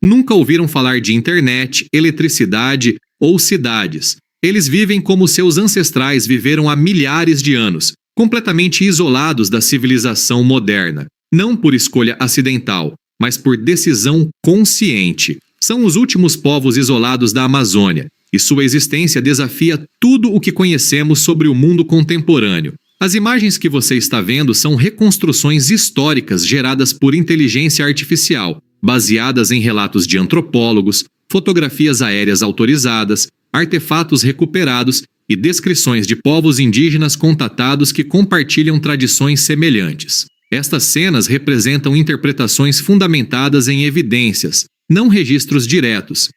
Nunca ouviram falar de internet, eletricidade ou cidades. Eles vivem como seus ancestrais viveram há milhares de anos, completamente isolados da civilização moderna. Não por escolha acidental, mas por decisão consciente. São os últimos povos isolados da Amazônia, e sua existência desafia tudo o que conhecemos sobre o mundo contemporâneo. As imagens que você está vendo são reconstruções históricas geradas por inteligência artificial, baseadas em relatos de antropólogos, fotografias aéreas autorizadas, artefatos recuperados e descrições de povos indígenas contatados que compartilham tradições semelhantes. Estas cenas representam interpretações fundamentadas em evidências, não registros diretos.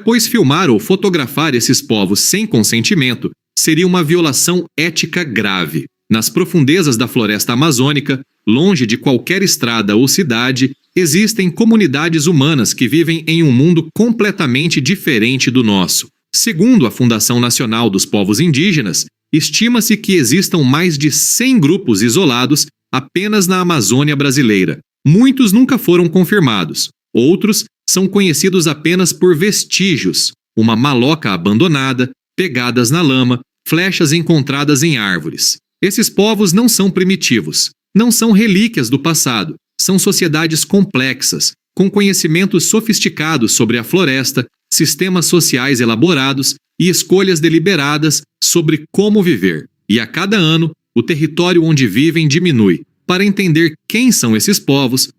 Pois filmar ou fotografar esses povos sem consentimento seria uma violação ética grave. Nas profundezas da floresta amazônica, longe de qualquer estrada ou cidade, existem comunidades humanas que vivem em um mundo completamente diferente do nosso. Segundo a Fundação Nacional dos Povos Indígenas, estima-se que existam mais de 100 grupos isolados apenas na Amazônia brasileira. Muitos nunca foram confirmados. Outros são conhecidos apenas por vestígios, uma maloca abandonada, pegadas na lama, flechas encontradas em árvores. Esses povos não são primitivos, não são relíquias do passado, são sociedades complexas, com conhecimentos sofisticados sobre a floresta, sistemas sociais elaborados e escolhas deliberadas sobre como viver. E a cada ano, o território onde vivem diminui. Para entender quem são esses povos,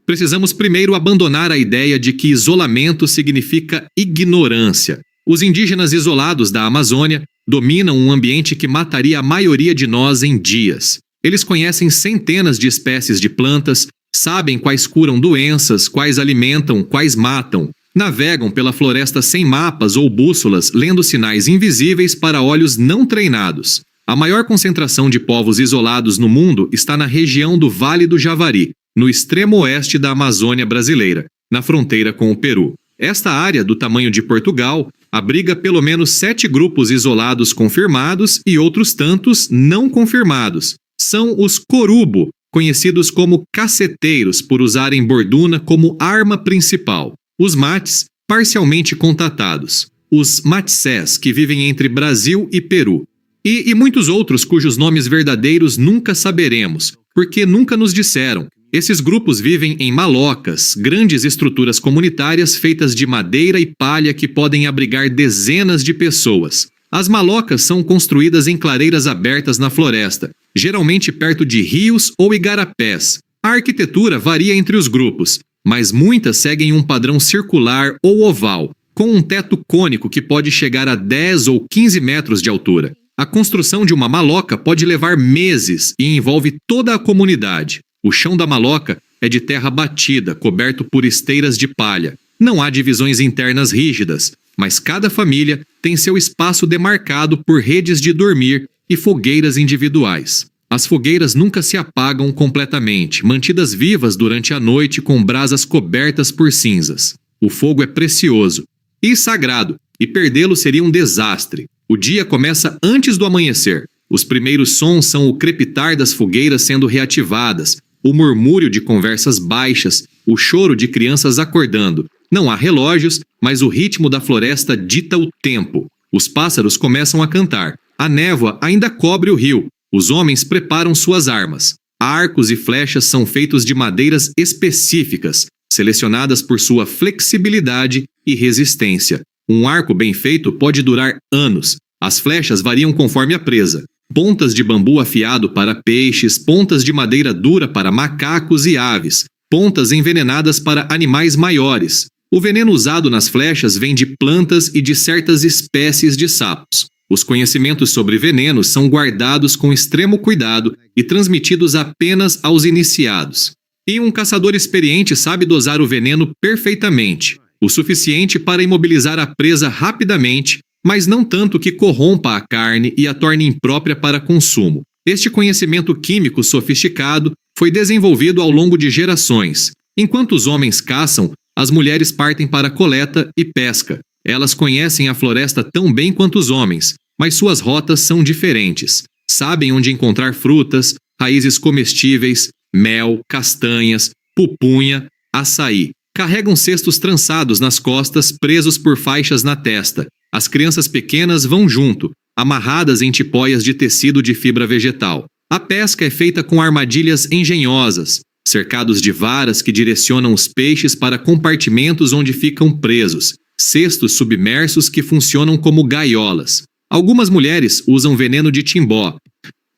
precisamos primeiro abandonar a ideia de que isolamento significa ignorância. Os indígenas isolados da Amazônia dominam um ambiente que mataria a maioria de nós em dias. Eles conhecem centenas de espécies de plantas, sabem quais curam doenças, quais alimentam, quais matam. Navegam pela floresta sem mapas ou bússolas, lendo sinais invisíveis para olhos não treinados. A maior concentração de povos isolados no mundo está na região do Vale do Javari, no extremo oeste da Amazônia brasileira, na fronteira com o Peru. Esta área, do tamanho de Portugal, abriga pelo menos 7 grupos isolados confirmados e outros tantos não confirmados. São os Corubo, conhecidos como caceteiros por usarem borduna como arma principal. Os Mates, parcialmente contatados. Os Matsés, que vivem entre Brasil e Peru. E muitos outros cujos nomes verdadeiros nunca saberemos, porque nunca nos disseram. Esses grupos vivem em malocas, grandes estruturas comunitárias feitas de madeira e palha que podem abrigar dezenas de pessoas. As malocas são construídas em clareiras abertas na floresta, geralmente perto de rios ou igarapés. A arquitetura varia entre os grupos, mas muitas seguem um padrão circular ou oval, com um teto cônico que pode chegar a 10 ou 15 metros de altura. A construção de uma maloca pode levar meses e envolve toda a comunidade. O chão da maloca é de terra batida, coberto por esteiras de palha. Não há divisões internas rígidas, mas cada família tem seu espaço demarcado por redes de dormir e fogueiras individuais. As fogueiras nunca se apagam completamente, mantidas vivas durante a noite com brasas cobertas por cinzas. O fogo é precioso e sagrado, e perdê-lo seria um desastre. O dia começa antes do amanhecer. Os primeiros sons são o crepitar das fogueiras sendo reativadas, o murmúrio de conversas baixas, o choro de crianças acordando. Não há relógios, mas o ritmo da floresta dita o tempo. Os pássaros começam a cantar. A névoa ainda cobre o rio. Os homens preparam suas armas. Arcos e flechas são feitos de madeiras específicas, selecionadas por sua flexibilidade e resistência. Um arco bem feito pode durar anos. As flechas variam conforme a presa. Pontas de bambu afiado para peixes, pontas de madeira dura para macacos e aves, pontas envenenadas para animais maiores. O veneno usado nas flechas vem de plantas e de certas espécies de sapos. Os conhecimentos sobre venenos são guardados com extremo cuidado e transmitidos apenas aos iniciados. E um caçador experiente sabe dosar o veneno perfeitamente, o suficiente para imobilizar a presa rapidamente, mas não tanto que corrompa a carne e a torne imprópria para consumo. Este conhecimento químico sofisticado foi desenvolvido ao longo de gerações. Enquanto os homens caçam, as mulheres partem para a coleta e pesca. Elas conhecem a floresta tão bem quanto os homens, mas suas rotas são diferentes. Sabem onde encontrar frutas, raízes comestíveis, mel, castanhas, pupunha, açaí. Carregam cestos trançados nas costas, presos por faixas na testa. As crianças pequenas vão junto, amarradas em tipóias de tecido de fibra vegetal. A pesca é feita com armadilhas engenhosas, cercados de varas que direcionam os peixes para compartimentos onde ficam presos, cestos submersos que funcionam como gaiolas. Algumas mulheres usam veneno de timbó,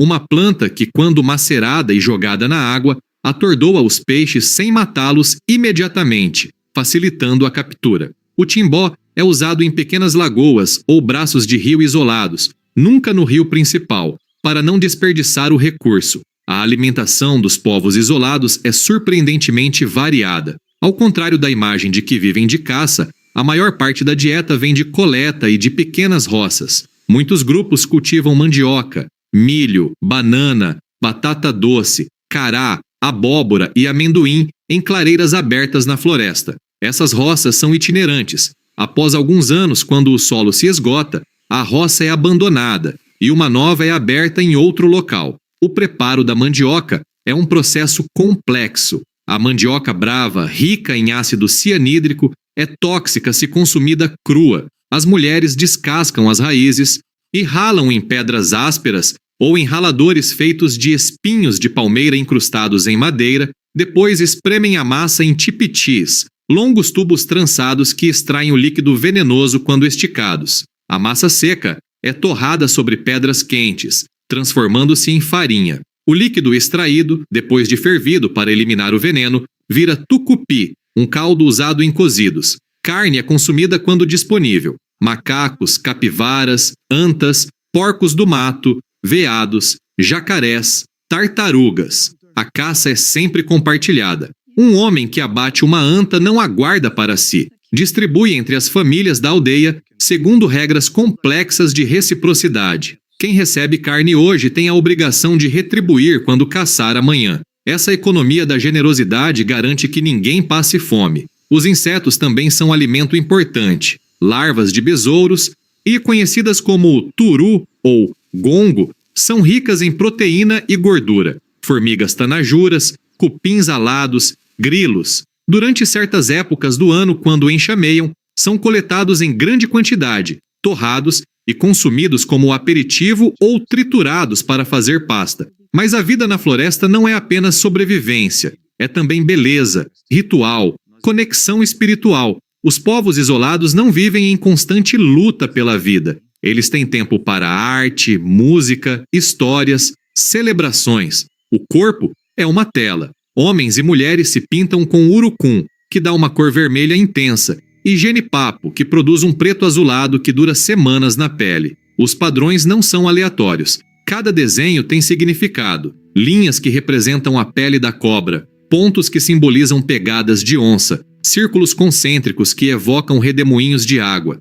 uma planta que, quando macerada e jogada na água, atordoa os peixes sem matá-los imediatamente, facilitando a captura. O timbó é usado em pequenas lagoas ou braços de rio isolados, nunca no rio principal, para não desperdiçar o recurso. A alimentação dos povos isolados é surpreendentemente variada. Ao contrário da imagem de que vivem de caça, a maior parte da dieta vem de coleta e de pequenas roças. Muitos grupos cultivam mandioca, milho, banana, batata doce, cará, abóbora e amendoim em clareiras abertas na floresta. Essas roças são itinerantes. Após alguns anos, quando o solo se esgota, a roça é abandonada e uma nova é aberta em outro local. O preparo da mandioca é um processo complexo. A mandioca brava, rica em ácido cianídrico, é tóxica se consumida crua. As mulheres descascam as raízes e ralam em pedras ásperas ou em raladores feitos de espinhos de palmeira incrustados em madeira, depois espremem a massa em tipitis, longos tubos trançados que extraem o líquido venenoso quando esticados. A massa seca é torrada sobre pedras quentes, transformando-se em farinha. O líquido extraído, depois de fervido para eliminar o veneno, vira tucupi, um caldo usado em cozidos. Carne é consumida quando disponível. Macacos, capivaras, antas, porcos do mato, veados, jacarés, tartarugas. A caça é sempre compartilhada. Um homem que abate uma anta não aguarda para si. Distribui entre as famílias da aldeia, segundo regras complexas de reciprocidade. Quem recebe carne hoje tem a obrigação de retribuir quando caçar amanhã. Essa economia da generosidade garante que ninguém passe fome. Os insetos também são alimento importante. Larvas de besouros, e conhecidas como turu ou gongo, são ricas em proteína e gordura. Formigas tanajuras, cupins alados, grilos. Durante certas épocas do ano, quando enxameiam, são coletados em grande quantidade, torrados e consumidos como aperitivo ou triturados para fazer pasta. Mas a vida na floresta não é apenas sobrevivência, é também beleza, ritual, conexão espiritual. Os povos isolados não vivem em constante luta pela vida. Eles têm tempo para arte, música, histórias, celebrações. O corpo é uma tela. Homens e mulheres se pintam com urucum, que dá uma cor vermelha intensa, e genipapo, que produz um preto azulado que dura semanas na pele. Os padrões não são aleatórios. Cada desenho tem significado. Linhas que representam a pele da cobra, pontos que simbolizam pegadas de onça, círculos concêntricos que evocam redemoinhos de água.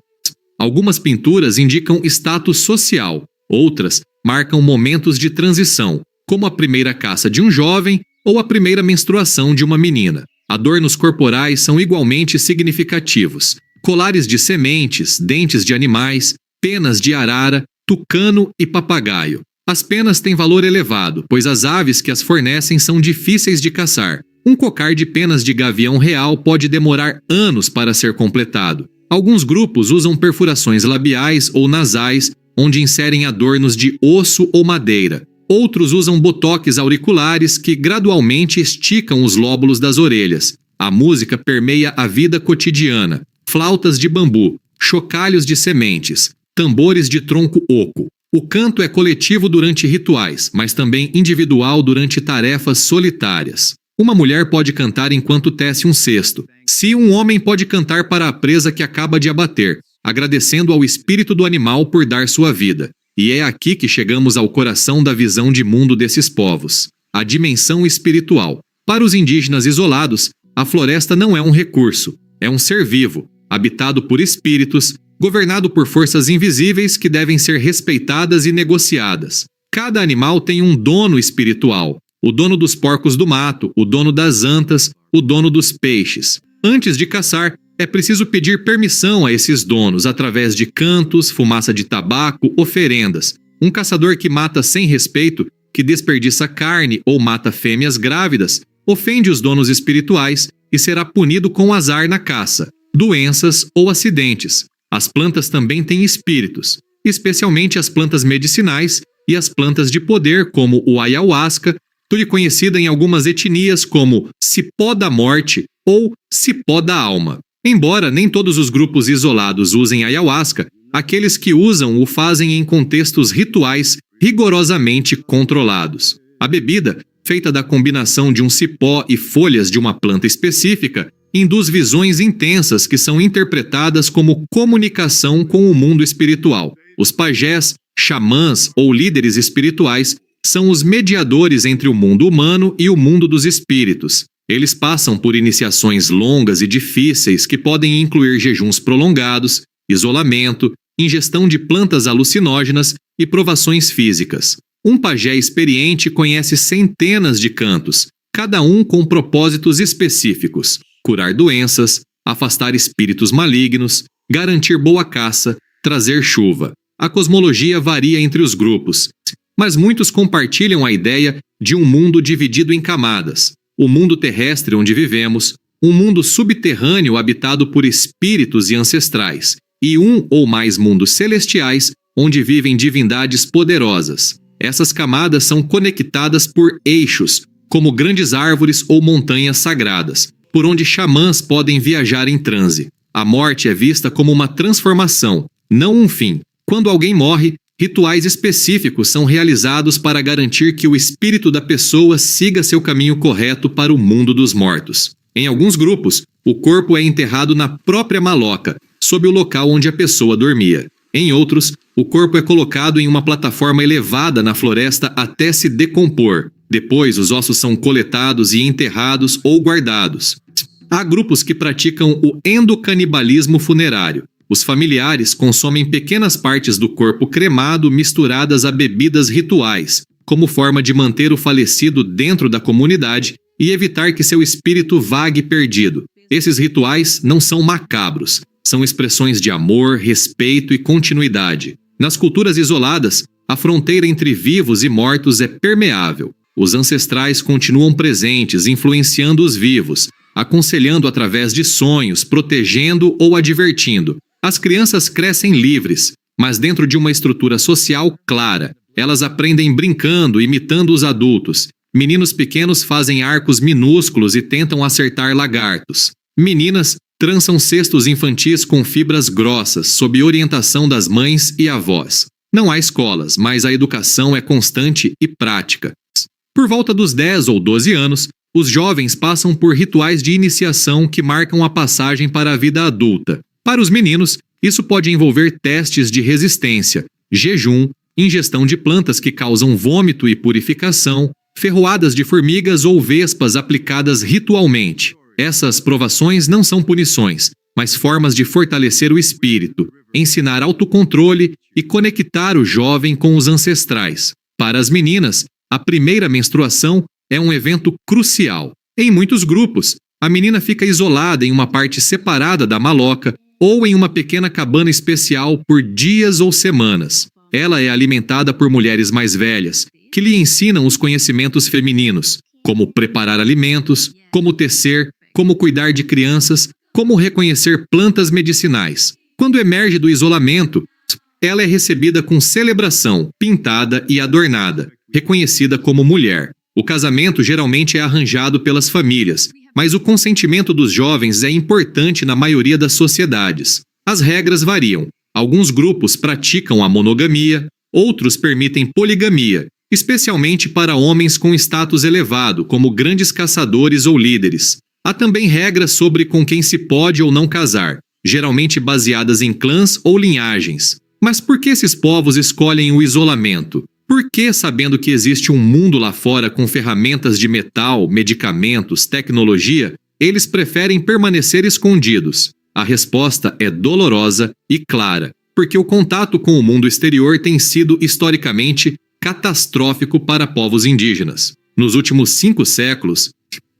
Algumas pinturas indicam status social, outras marcam momentos de transição, como a primeira caça de um jovem ou a primeira menstruação de uma menina. Adornos corporais são igualmente significativos. Colares de sementes, dentes de animais, penas de arara, tucano e papagaio. As penas têm valor elevado, pois as aves que as fornecem são difíceis de caçar. Um cocar de penas de gavião real pode demorar anos para ser completado. Alguns grupos usam perfurações labiais ou nasais, onde inserem adornos de osso ou madeira. Outros usam botoques auriculares que gradualmente esticam os lóbulos das orelhas. A música permeia a vida cotidiana. Flautas de bambu, chocalhos de sementes, tambores de tronco oco. O canto é coletivo durante rituais, mas também individual durante tarefas solitárias. Uma mulher pode cantar enquanto tece um cesto. Se um homem pode cantar para a presa que acaba de abater, agradecendo ao espírito do animal por dar sua vida. E é aqui que chegamos ao coração da visão de mundo desses povos, a dimensão espiritual. Para os indígenas isolados, a floresta não é um recurso, é um ser vivo, habitado por espíritos, governado por forças invisíveis que devem ser respeitadas e negociadas. Cada animal tem um dono espiritual, o dono dos porcos do mato, o dono das antas, o dono dos peixes. Antes de caçar, é preciso pedir permissão a esses donos através de cantos, fumaça de tabaco, oferendas. Um caçador que mata sem respeito, que desperdiça carne ou mata fêmeas grávidas, ofende os donos espirituais e será punido com azar na caça, doenças ou acidentes. As plantas também têm espíritos, especialmente as plantas medicinais e as plantas de poder, como o ayahuasca, conhecida em algumas etnias como cipó da morte ou cipó da alma. Embora nem todos os grupos isolados usem ayahuasca, aqueles que usam o fazem em contextos rituais rigorosamente controlados. A bebida, feita da combinação de um cipó e folhas de uma planta específica, induz visões intensas que são interpretadas como comunicação com o mundo espiritual. Os pajés, xamãs ou líderes espirituais são os mediadores entre o mundo humano e o mundo dos espíritos. Eles passam por iniciações longas e difíceis que podem incluir jejuns prolongados, isolamento, ingestão de plantas alucinógenas e provações físicas. Um pajé experiente conhece centenas de cantos, cada um com propósitos específicos: curar doenças, afastar espíritos malignos, garantir boa caça, trazer chuva. A cosmologia varia entre os grupos, mas muitos compartilham a ideia de um mundo dividido em camadas: o mundo terrestre onde vivemos, um mundo subterrâneo habitado por espíritos e ancestrais, e um ou mais mundos celestiais onde vivem divindades poderosas. Essas camadas são conectadas por eixos, como grandes árvores ou montanhas sagradas, por onde xamãs podem viajar em transe. A morte é vista como uma transformação, não um fim. Quando alguém morre, rituais específicos são realizados para garantir que o espírito da pessoa siga seu caminho correto para o mundo dos mortos. Em alguns grupos, o corpo é enterrado na própria maloca, sob o local onde a pessoa dormia. Em outros, o corpo é colocado em uma plataforma elevada na floresta até se decompor. Depois, os ossos são coletados e enterrados ou guardados. Há grupos que praticam o endocanibalismo funerário. Os familiares consomem pequenas partes do corpo cremado misturadas a bebidas rituais, como forma de manter o falecido dentro da comunidade e evitar que seu espírito vague perdido. Esses rituais não são macabros, são expressões de amor, respeito e continuidade. Nas culturas isoladas, a fronteira entre vivos e mortos é permeável. Os ancestrais continuam presentes, influenciando os vivos, aconselhando através de sonhos, protegendo ou advertindo. As crianças crescem livres, mas dentro de uma estrutura social clara. Elas aprendem brincando, imitando os adultos. Meninos pequenos fazem arcos minúsculos e tentam acertar lagartos. Meninas trançam cestos infantis com fibras grossas, sob orientação das mães e avós. Não há escolas, mas a educação é constante e prática. Por volta dos 10 ou 12 anos, os jovens passam por rituais de iniciação que marcam a passagem para a vida adulta. Para os meninos, isso pode envolver testes de resistência, jejum, ingestão de plantas que causam vômito e purificação, ferroadas de formigas ou vespas aplicadas ritualmente. Essas provações não são punições, mas formas de fortalecer o espírito, ensinar autocontrole e conectar o jovem com os ancestrais. Para as meninas, a primeira menstruação é um evento crucial. Em muitos grupos, a menina fica isolada em uma parte separada da maloca ou em uma pequena cabana especial por dias ou semanas. Ela é alimentada por mulheres mais velhas, que lhe ensinam os conhecimentos femininos, como preparar alimentos, como tecer, como cuidar de crianças, como reconhecer plantas medicinais. Quando emerge do isolamento, ela é recebida com celebração, pintada e adornada, reconhecida como mulher. O casamento geralmente é arranjado pelas famílias, mas o consentimento dos jovens é importante na maioria das sociedades. As regras variam. Alguns grupos praticam a monogamia, outros permitem poligamia, especialmente para homens com status elevado, como grandes caçadores ou líderes. Há também regras sobre com quem se pode ou não casar, geralmente baseadas em clãs ou linhagens. Mas por que esses povos escolhem o isolamento? Por que, sabendo que existe um mundo lá fora com ferramentas de metal, medicamentos, tecnologia, eles preferem permanecer escondidos? A resposta é dolorosa e clara, porque o contato com o mundo exterior tem sido historicamente catastrófico para povos indígenas. Nos últimos 5 séculos,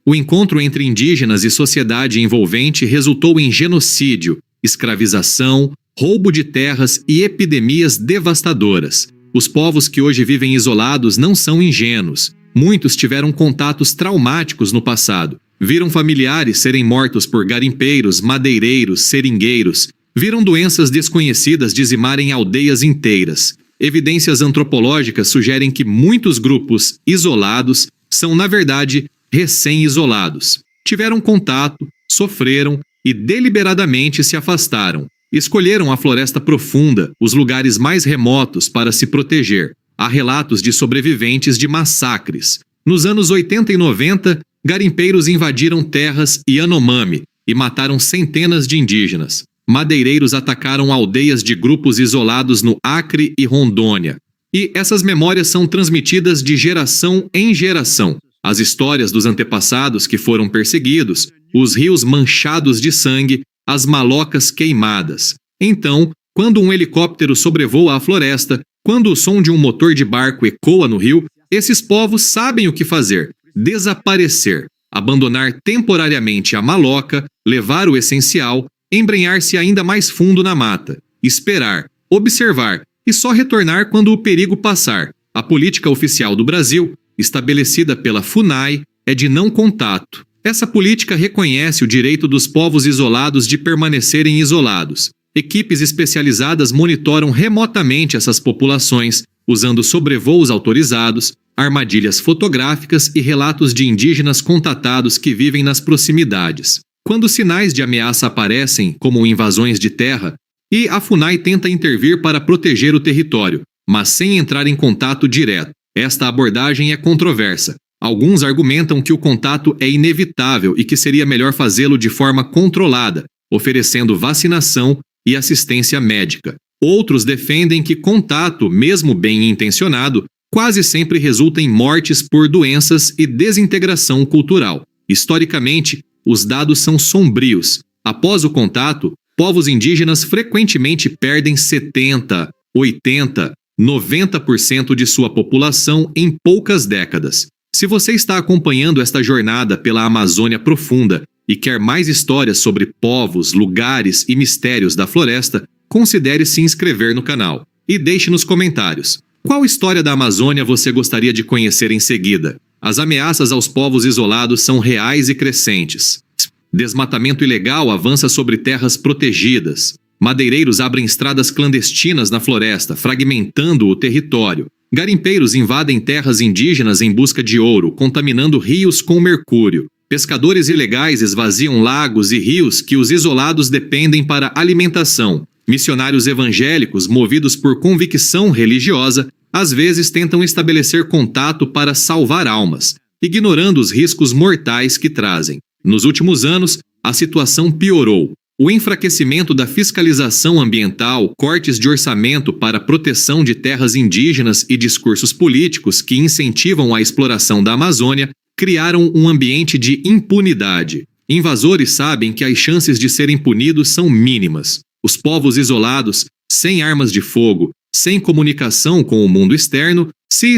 o encontro entre indígenas e sociedade envolvente resultou em genocídio, escravização, roubo de terras e epidemias devastadoras. Os povos que hoje vivem isolados não são ingênuos. Muitos tiveram contatos traumáticos no passado Viram familiares serem mortos por garimpeiros, madeireiros, seringueiros. Viram doenças desconhecidas dizimarem aldeias inteiras. Evidências antropológicas sugerem que muitos grupos isolados são, na verdade, recém-isolados. Tiveram contato, sofreram e deliberadamente se afastaram. Escolheram a floresta profunda, os lugares mais remotos para se proteger. Há relatos de sobreviventes de massacres. Nos anos 80 e 90, garimpeiros invadiram terras Yanomami e mataram centenas de indígenas. Madeireiros atacaram aldeias de grupos isolados no Acre e Rondônia. E essas memórias são transmitidas de geração em geração. As histórias dos antepassados que foram perseguidos, os rios manchados de sangue, as malocas queimadas. Então, quando um helicóptero sobrevoa a floresta, quando o som de um motor de barco ecoa no rio, esses povos sabem o que fazer: desaparecer, abandonar temporariamente a maloca, levar o essencial, embrenhar-se ainda mais fundo na mata, esperar, observar e só retornar quando o perigo passar. A política oficial do Brasil, estabelecida pela FUNAI, é de não contato. Essa política reconhece o direito dos povos isolados de permanecerem isolados. Equipes especializadas monitoram remotamente essas populações, usando sobrevoos autorizados, armadilhas fotográficas e relatos de indígenas contatados que vivem nas proximidades. Quando sinais de ameaça aparecem, como invasões de terra, e a FUNAI tenta intervir para proteger o território, mas sem entrar em contato direto. Esta abordagem é controversa. Alguns argumentam que o contato é inevitável e que seria melhor fazê-lo de forma controlada, oferecendo vacinação e assistência médica. Outros defendem que contato, mesmo bem intencionado, quase sempre resulta em mortes por doenças e desintegração cultural. Historicamente, os dados são sombrios. Após o contato, povos indígenas frequentemente perdem 70%, 80%, 90% de sua população em poucas décadas. Se você está acompanhando esta jornada pela Amazônia profunda e quer mais histórias sobre povos, lugares e mistérios da floresta, considere se inscrever no canal. E deixe nos comentários: qual história da Amazônia você gostaria de conhecer em seguida? As ameaças aos povos isolados são reais e crescentes. Desmatamento ilegal avança sobre terras protegidas. Madeireiros abrem estradas clandestinas na floresta, fragmentando o território. Garimpeiros invadem terras indígenas em busca de ouro, contaminando rios com mercúrio. Pescadores ilegais esvaziam lagos e rios que os isolados dependem para alimentação. Missionários evangélicos, movidos por convicção religiosa, às vezes tentam estabelecer contato para salvar almas, ignorando os riscos mortais que trazem. Nos últimos anos, a situação piorou. O enfraquecimento da fiscalização ambiental, cortes de orçamento para a proteção de terras indígenas e discursos políticos que incentivam a exploração da Amazônia criaram um ambiente de impunidade. Invasores sabem que as chances de serem punidos são mínimas. Os povos isolados, sem armas de fogo, sem comunicação com o mundo externo,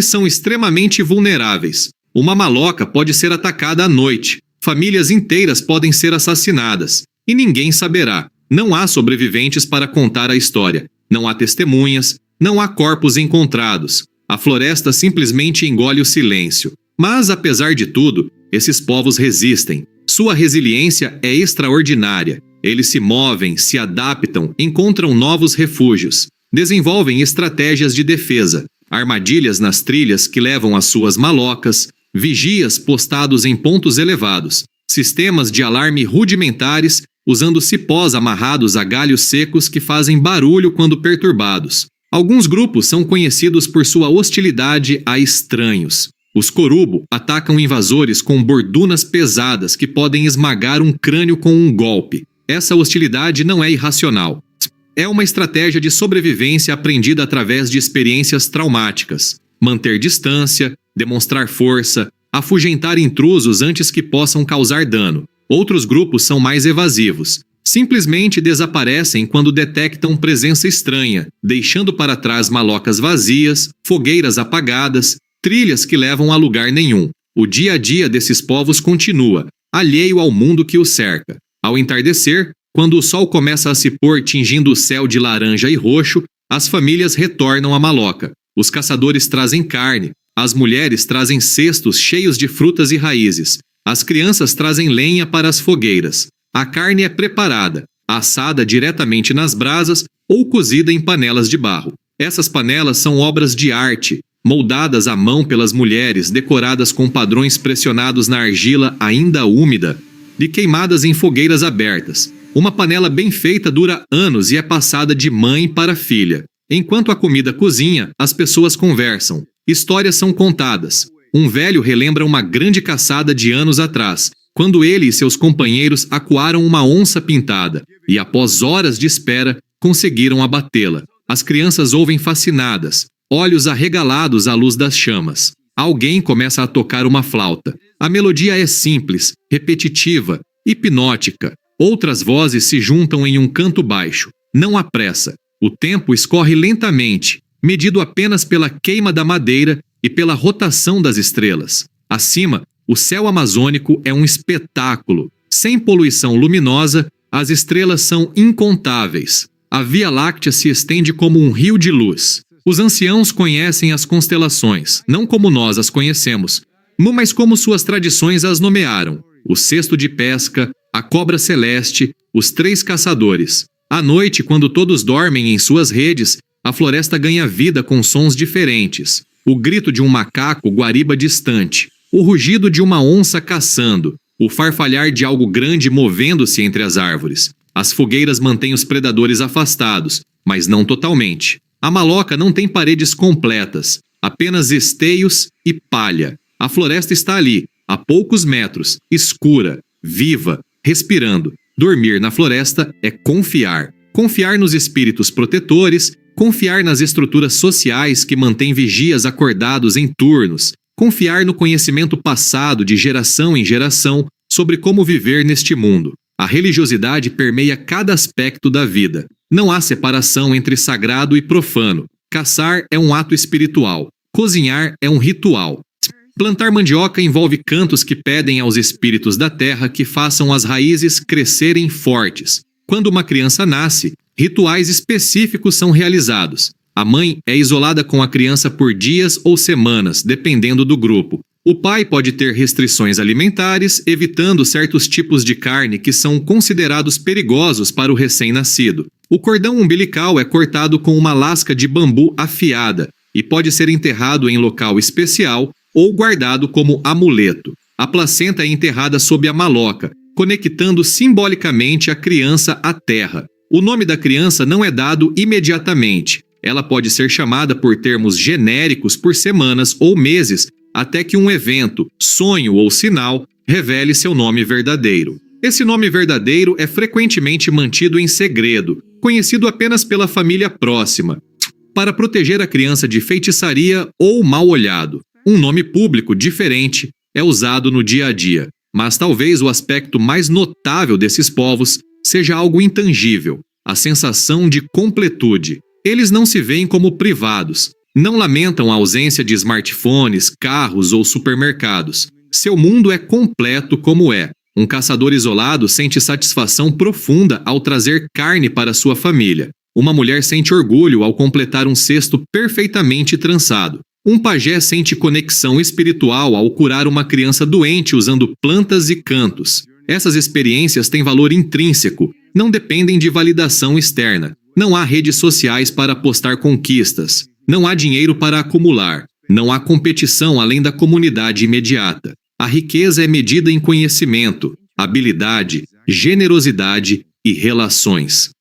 são extremamente vulneráveis. Uma maloca pode ser atacada à noite. Famílias inteiras podem ser assassinadas. E ninguém saberá. Não há sobreviventes para contar a história. Não há testemunhas. Não há corpos encontrados. A floresta simplesmente engole o silêncio. Mas, apesar de tudo, esses povos resistem. Sua resiliência é extraordinária. Eles se movem, se adaptam, encontram novos refúgios. Desenvolvem estratégias de defesa. Armadilhas nas trilhas que levam às suas malocas. Vigias postados em pontos elevados. Sistemas de alarme rudimentares, usando cipós amarrados a galhos secos que fazem barulho quando perturbados. Alguns grupos são conhecidos por sua hostilidade a estranhos. Os corubo atacam invasores com bordunas pesadas que podem esmagar um crânio com um golpe. Essa hostilidade não é irracional. É uma estratégia de sobrevivência aprendida através de experiências traumáticas. Manter distância, demonstrar força, afugentar intrusos antes que possam causar dano. Outros grupos são mais evasivos. Simplesmente desaparecem quando detectam presença estranha, deixando para trás malocas vazias, fogueiras apagadas, trilhas que levam a lugar nenhum. O dia a dia desses povos continua, alheio ao mundo que os cerca. Ao entardecer, quando o sol começa a se pôr tingindo o céu de laranja e roxo, as famílias retornam à maloca. Os caçadores trazem carne. As mulheres trazem cestos cheios de frutas e raízes. As crianças trazem lenha para as fogueiras. A carne é preparada, assada diretamente nas brasas ou cozida em panelas de barro. Essas panelas são obras de arte, moldadas à mão pelas mulheres, decoradas com padrões pressionados na argila ainda úmida e queimadas em fogueiras abertas. Uma panela bem feita dura anos e é passada de mãe para filha. Enquanto a comida cozinha, as pessoas conversam. Histórias são contadas. Um velho relembra uma grande caçada de anos atrás, quando ele e seus companheiros acuaram uma onça pintada e, após horas de espera, conseguiram abatê-la. As crianças ouvem fascinadas, olhos arregalados à luz das chamas. Alguém começa a tocar uma flauta. A melodia é simples, repetitiva, hipnótica. Outras vozes se juntam em um canto baixo. Não há pressa. O tempo escorre lentamente, medido apenas pela queima da madeira e pela rotação das estrelas. Acima, o céu amazônico é um espetáculo. Sem poluição luminosa, as estrelas são incontáveis. A Via Láctea se estende como um rio de luz. Os anciãos conhecem as constelações, não como nós as conhecemos, mas como suas tradições as nomearam. O cesto de pesca, a cobra celeste, os 3 caçadores. À noite, quando todos dormem em suas redes, a floresta ganha vida com sons diferentes. O grito de um macaco guariba distante, o rugido de uma onça caçando, o farfalhar de algo grande movendo-se entre as árvores. As fogueiras mantêm os predadores afastados, mas não totalmente. A maloca não tem paredes completas, apenas esteios e palha. A floresta está ali, a poucos metros, escura, viva, respirando. Dormir na floresta é confiar. Confiar nos espíritos protetores, confiar nas estruturas sociais que mantêm vigias acordados em turnos, confiar no conhecimento passado de geração em geração sobre como viver neste mundo. A religiosidade permeia cada aspecto da vida. Não há separação entre sagrado e profano. Caçar é um ato espiritual. Cozinhar é um ritual. Plantar mandioca envolve cantos que pedem aos espíritos da terra que façam as raízes crescerem fortes. Quando uma criança nasce, rituais específicos são realizados. A mãe é isolada com a criança por dias ou semanas, dependendo do grupo. O pai pode ter restrições alimentares, evitando certos tipos de carne que são considerados perigosos para o recém-nascido. O cordão umbilical é cortado com uma lasca de bambu afiada e pode ser enterrado em local especial ou guardado como amuleto. A placenta é enterrada sob a maloca, conectando simbolicamente a criança à terra. O nome da criança não é dado imediatamente. Ela pode ser chamada por termos genéricos por semanas ou meses, até que um evento, sonho ou sinal revele seu nome verdadeiro. Esse nome verdadeiro é frequentemente mantido em segredo, conhecido apenas pela família próxima, para proteger a criança de feitiçaria ou mal olhado. Um nome público diferente é usado no dia a dia, mas talvez o aspecto mais notável desses povos seja algo intangível, a sensação de completude. Eles não se veem como privados, não lamentam a ausência de smartphones, carros ou supermercados. Seu mundo é completo como é. Um caçador isolado sente satisfação profunda ao trazer carne para sua família. Uma mulher sente orgulho ao completar um cesto perfeitamente trançado. Um pajé sente conexão espiritual ao curar uma criança doente usando plantas e cantos. Essas experiências têm valor intrínseco, não dependem de validação externa. Não há redes sociais para postar conquistas. Não há dinheiro para acumular. Não há competição além da comunidade imediata. A riqueza é medida em conhecimento, habilidade, generosidade e relações.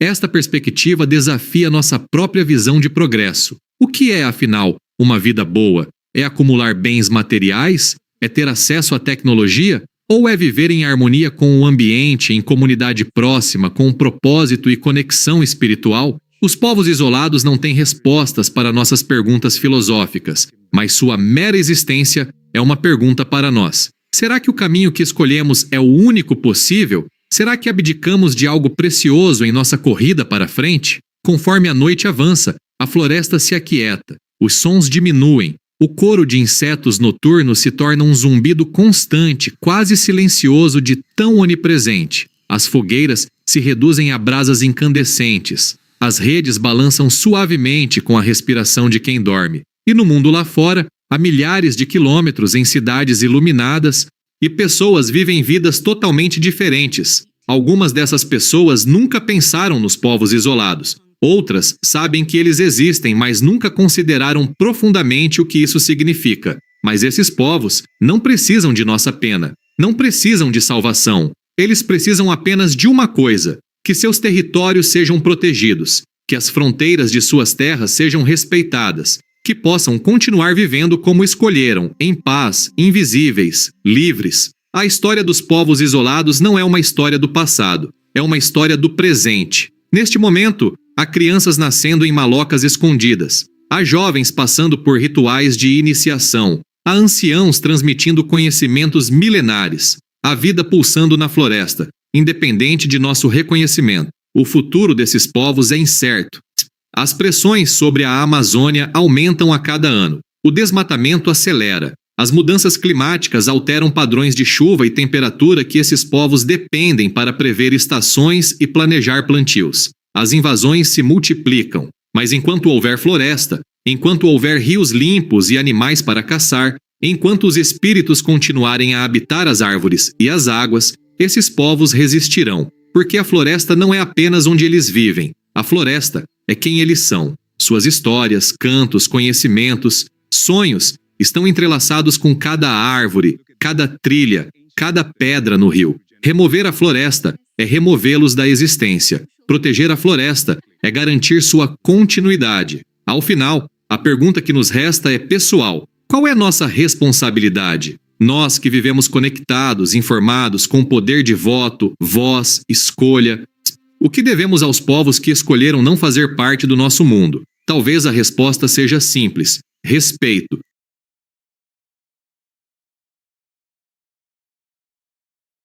Esta perspectiva desafia nossa própria visão de progresso. O que é, afinal, uma vida boa? É acumular bens materiais? É ter acesso à tecnologia? Ou é viver em harmonia com o ambiente, em comunidade próxima, com um propósito e conexão espiritual? Os povos isolados não têm respostas para nossas perguntas filosóficas, mas sua mera existência é uma pergunta para nós. Será que o caminho que escolhemos é o único possível? Será que abdicamos de algo precioso em nossa corrida para frente? Conforme a noite avança, a floresta se aquieta, os sons diminuem, o coro de insetos noturnos se torna um zumbido constante, quase silencioso de tão onipresente. As fogueiras se reduzem a brasas incandescentes. As redes balançam suavemente com a respiração de quem dorme. E no mundo lá fora, a milhares de quilômetros em cidades iluminadas, E pessoas vivem vidas totalmente diferentes. Algumas dessas pessoas nunca pensaram nos povos isolados. Outras sabem que eles existem, mas nunca consideraram profundamente o que isso significa. Mas esses povos não precisam de nossa pena, não precisam de salvação. Eles precisam apenas de uma coisa: que seus territórios sejam protegidos, que as fronteiras de suas terras sejam respeitadas, que possam continuar vivendo como escolheram, em paz, invisíveis, livres. A história dos povos isolados não é uma história do passado, é uma história do presente. Neste momento, há crianças nascendo em malocas escondidas, há jovens passando por rituais de iniciação, há anciãos transmitindo conhecimentos milenares, há vida pulsando na floresta, independente de nosso reconhecimento. O futuro desses povos é incerto. As pressões sobre a Amazônia aumentam a cada ano. O desmatamento acelera. As mudanças climáticas alteram padrões de chuva e temperatura que esses povos dependem para prever estações e planejar plantios. As invasões se multiplicam, mas enquanto houver floresta, enquanto houver rios limpos e animais para caçar, enquanto os espíritos continuarem a habitar as árvores e as águas, esses povos resistirão, porque a floresta não é apenas onde eles vivem. A floresta é quem eles são. Suas histórias, cantos, conhecimentos, sonhos estão entrelaçados com cada árvore, cada trilha, cada pedra no rio. Remover a floresta é removê-los da existência. Proteger a floresta é garantir sua continuidade. Ao final, a pergunta que nos resta é pessoal. Qual é nossa responsabilidade? Nós que vivemos conectados, informados, com poder de voto, voz, escolha. O que devemos aos povos que escolheram não fazer parte do nosso mundo? Talvez a resposta seja simples: respeito.